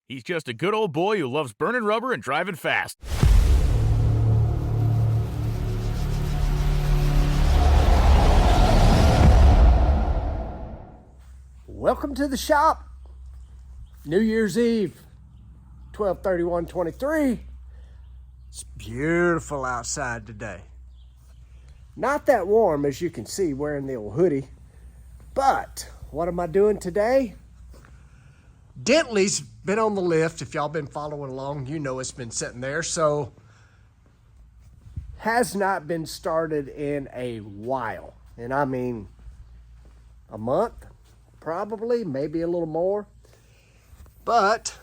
He's just a good old boy who loves burning rubber and driving fast. Welcome to the shop. New Year's Eve, 12/31/23. It's beautiful outside today. Not that warm, as you can see, wearing the old hoodie. But what am I doing today? Dentley's been on the lift. If y'all been following along, you know it's been sitting there. So has not been started in a while. And I mean a month, probably, maybe a little more. But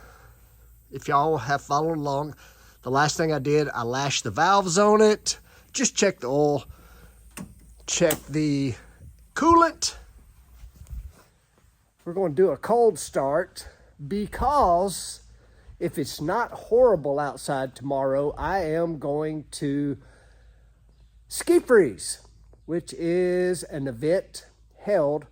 if y'all have followed along, the last thing I did, I lashed the valves on it, just checked the oil, checked the coolant. We're going to do a cold start because if it's not horrible outside tomorrow, I am going to ski freeze, which is an event held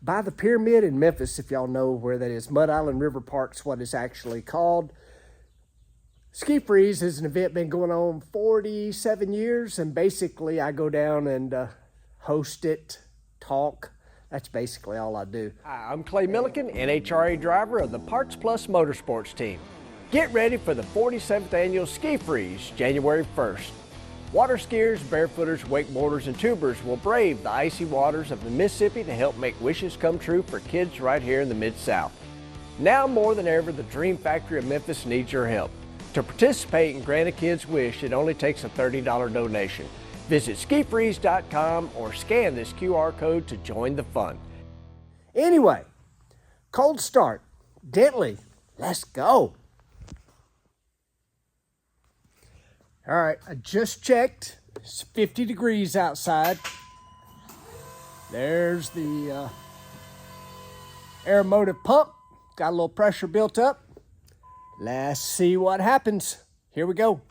by the Pyramid in Memphis, if y'all know where that is. Mud Island River Park's what it's actually called. Ski Freeze is an event been going on 47 years, and basically I go down and host it, talk. That's basically all I do. Hi, I'm Clay Milliken, NHRA driver of the Parts Plus Motorsports team. Get ready for the 47th annual Ski Freeze, January 1st. Water skiers, barefooters, wakeboarders, and tubers will brave the icy waters of the Mississippi to help make wishes come true for kids right here in the Mid-South. Now more than ever, the Dream Factory of Memphis needs your help. To participate and grant a kid's wish, it only takes a $30 donation. Visit skifreeze.com or scan this QR code to join the fun. Anyway, cold start. Dentley, let's go. All right, I just checked. It's 50 degrees outside. There's the air motive pump. Got a little pressure built up. Let's see what happens. Here we go.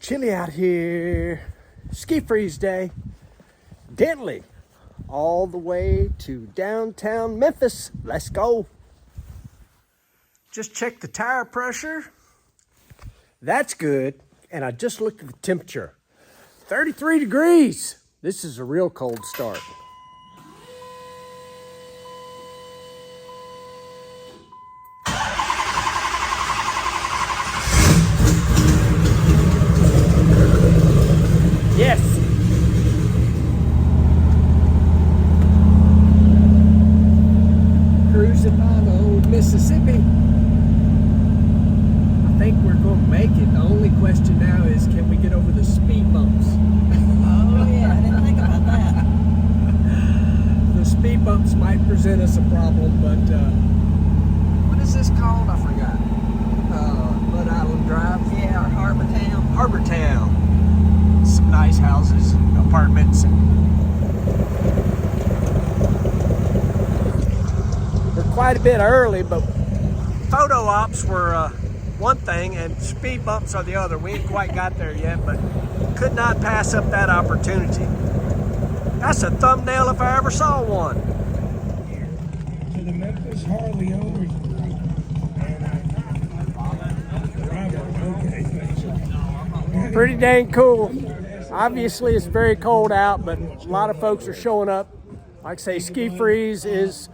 Chilly out here. Ski freeze day. Dentley, all the way to downtown Memphis. Let's go. Just check the tire pressure. That's good. And I just looked at the temperature. 33 degrees. This is a real cold start. Yes. Cruising by the old Mississippi. I think we're going to make it. The only question now is, can we get over the speed bumps? Oh yeah, I didn't think about that. The speed bumps might present us a problem, but what is this called? I forgot. Mud Island Drive? Yeah, or Harbor Town. Harbor Town. Some nice houses and apartments. We're quite a bit early, but photo ops were one thing and speed bumps are the other. We ain't quite got there yet, but could not pass up that opportunity. That's a thumbnail if I ever saw one. To the Memphis Harley Owners Group. And Pretty dang cool. Obviously it's very cold out, but a lot of folks are showing up. Like I say, Ski Freeze is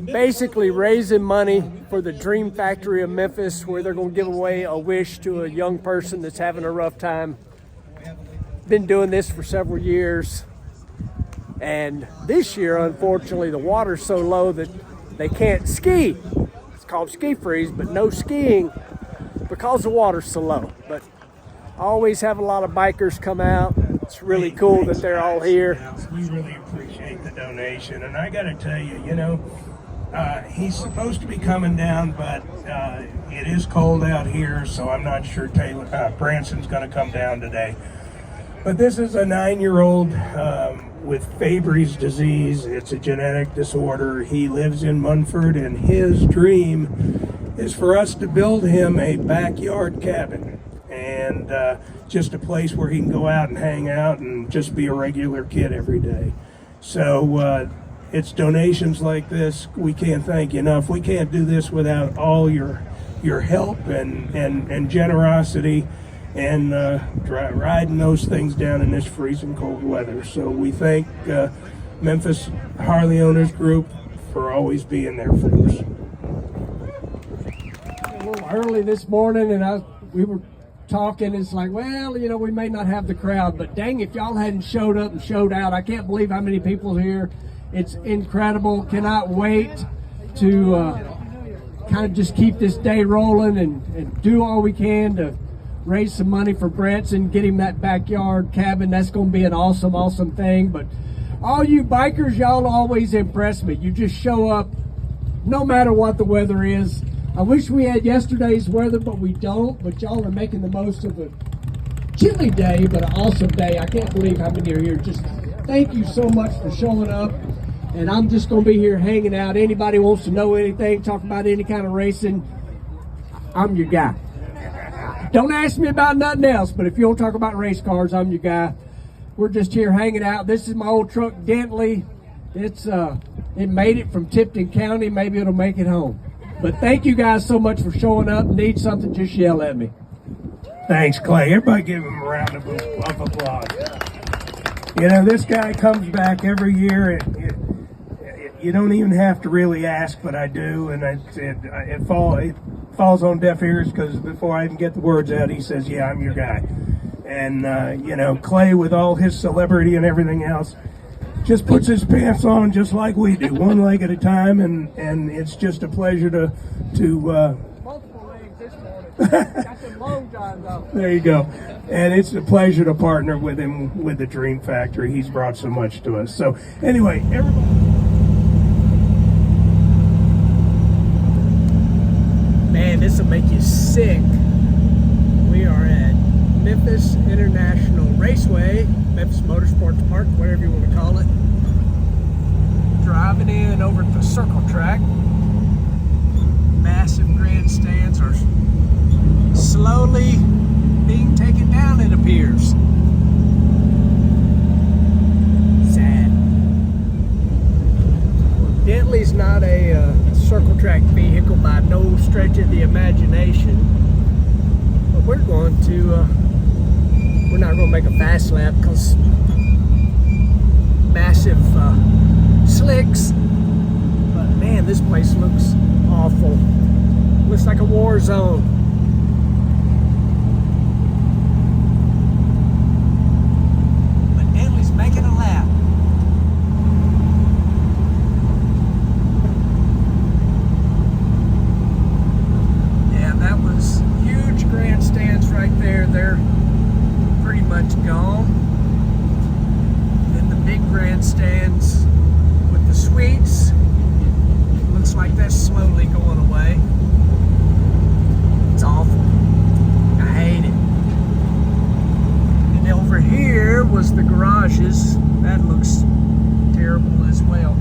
basically raising money for the Dream Factory of Memphis, where they're going to give away a wish to a young person that's having a rough time. Been doing this for several years, and this year, unfortunately, the water's so low that they can't ski. It's called Ski Freeze, but no skiing because the water's so low. But I always have a lot of bikers come out. It's really cool that they're all here. we really appreciate the donation. And I got to tell you, he's supposed to be coming down, but it is cold out here, so I'm not sure Branson's going to come down today. But this is a 9-year-old with Fabry's disease. It's a genetic disorder. He lives in Munford, and his dream is for us to build him a backyard cabin and just a place where he can go out and hang out and just be a regular kid every day. So it's donations like this we can't thank you enough. We can't do this without all your help and generosity and riding those things down in this freezing cold weather. So we thank Memphis Harley Owners Group for always being there for us. A little early this morning, and we were talking. It's like, well, we may not have the crowd, but dang, if y'all hadn't showed up and showed out, I can't believe how many people are here. It's incredible. Cannot wait to kind of just keep this day rolling and do all we can to raise some money for Branson, get him that backyard cabin. That's going to be an awesome, awesome thing. But all you bikers, y'all always impress me. You just show up no matter what the weather is. I wish we had yesterday's weather, but we don't. But y'all are making the most of a chilly day, but an awesome day. I can't believe how many are here. Just thank you so much for showing up. And I'm just going to be here hanging out. Anybody wants to know anything, talk about any kind of racing, I'm your guy. Don't ask me about nothing else, but if you want to talk about race cars, I'm your guy. We're just here hanging out. This is my old truck, Dentley. It made it from Tipton County. Maybe it'll make it home. But thank you guys so much for showing up. Need something, just yell at me. Thanks, Clay. Everybody give him a round of applause. This guy comes back every year. You don't even have to really ask, but I do. And it falls on deaf ears because before I even get the words out, he says, yeah, I'm your guy. And, Clay, with all his celebrity and everything else, just puts his pants on just like we do, one leg at a time, and it's just a pleasure to Multiple legs this morning. Got some long johns on. there you go. And it's a pleasure to partner with him with the Dream Factory. He's brought so much to us. So anyway, everybody. Man, this will make you sick. We are at Memphis International Raceway, Memphis Motorsports Park, whatever you want to call it. Driving in over at the circle track. Massive grandstands are slowly being taken down, it appears. Sad. Dentley's not a circle track vehicle by no stretch of the imagination, but we're not going to make a fast lap because massive slicks. But man, this place looks awful. Looks like a war zone. But Dentley's making a lap. That was huge grandstands right there. They're pretty much gone. Then the big grandstands with the suites, looks like that's slowly going away. It's awful. I hate it. And over here was the garages. That looks terrible as well.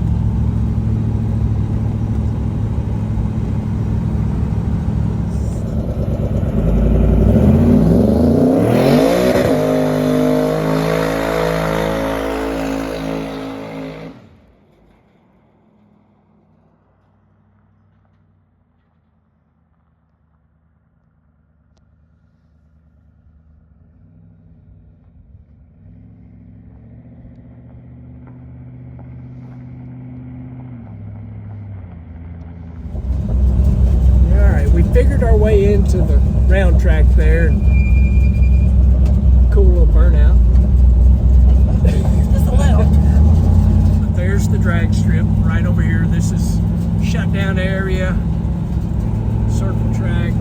we figured our way into the round track there. Cool little burnout. Just a little. But there's the drag strip right over here. This is shut down area, circle track.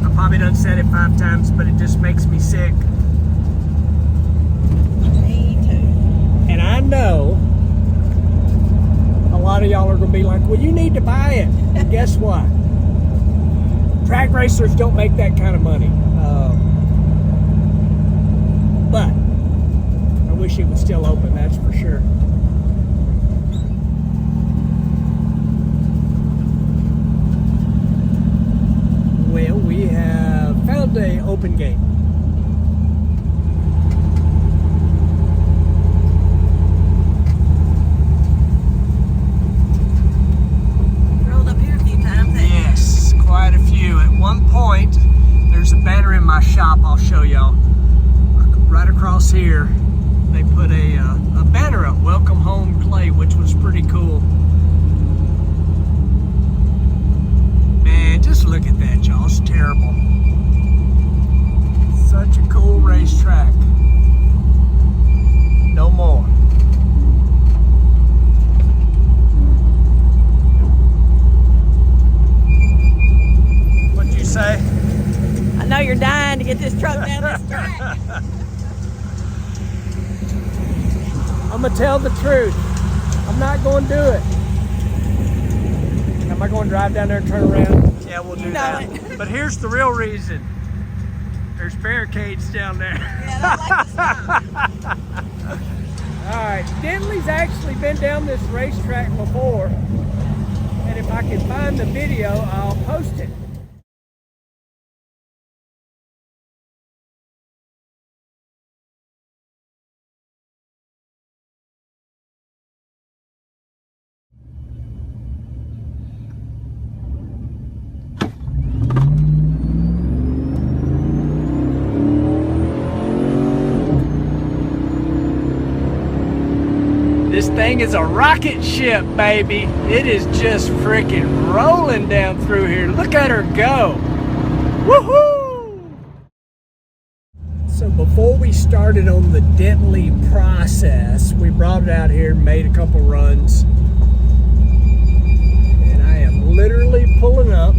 I probably done said it 5 times, but it just makes me sick. Me too. And I know a lot of y'all are going to be like, well, you need to buy it. And guess what? Track racers don't make that kind of money. But I wish it was still open, that's for sure. Well, we have found an open gate. Rolled up here a few times. Yes, quite a few. At one point, there's a banner in my shop I'll show y'all. Right across here, they put a banner up, Welcome Home Clay, which was pretty cool. Man, just look at that, y'all. It's terrible. Such a cool racetrack. No more. What'd you say? I know you're dying to get this truck down this track. I'm gonna tell the truth. I'm not gonna do it. Am I gonna drive down there and turn around? Yeah, we'll do that. But here's the real reason. There's barricades down there. Yeah, I like the All right, Dentley's actually been down this racetrack before, and if I can find the video, I'll post it. This thing is a rocket ship, baby. It is just freaking rolling down through here. Look at her go. Woohoo! So before we started on the Dentley process, we brought it out here and made a couple runs. And I am literally pulling up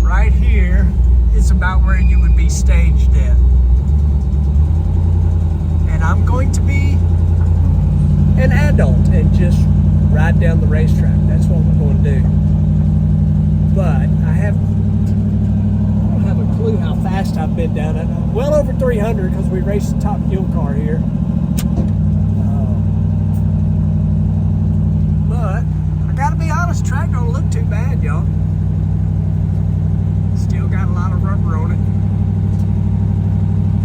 right here. It's about where you would be staged at. And I'm going to be an adult and just ride down the racetrack. That's what we're going to do. But I don't have a clue how fast I've been down it. Well over 300 because we raced the top fuel car here. But I gotta be honest, track don't look too bad, y'all. Still got a lot of rubber on it.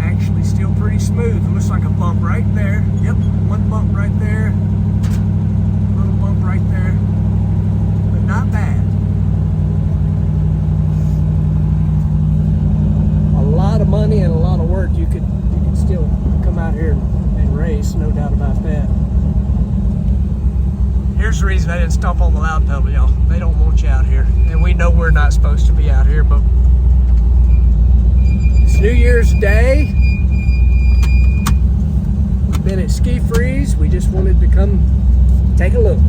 Actually still pretty smooth. It looks like a bump right there. Yep, one bump right there. Little bump right there. But not bad. A lot of money and a lot of work. You could still come out here and race, no doubt about that. Here's the reason I didn't stomp on the loud pedal, y'all. They don't want you out here. And we know we're not supposed to be out here, but it's New Year's Day. We've been at Ski Freeze. We just wanted to come take a look.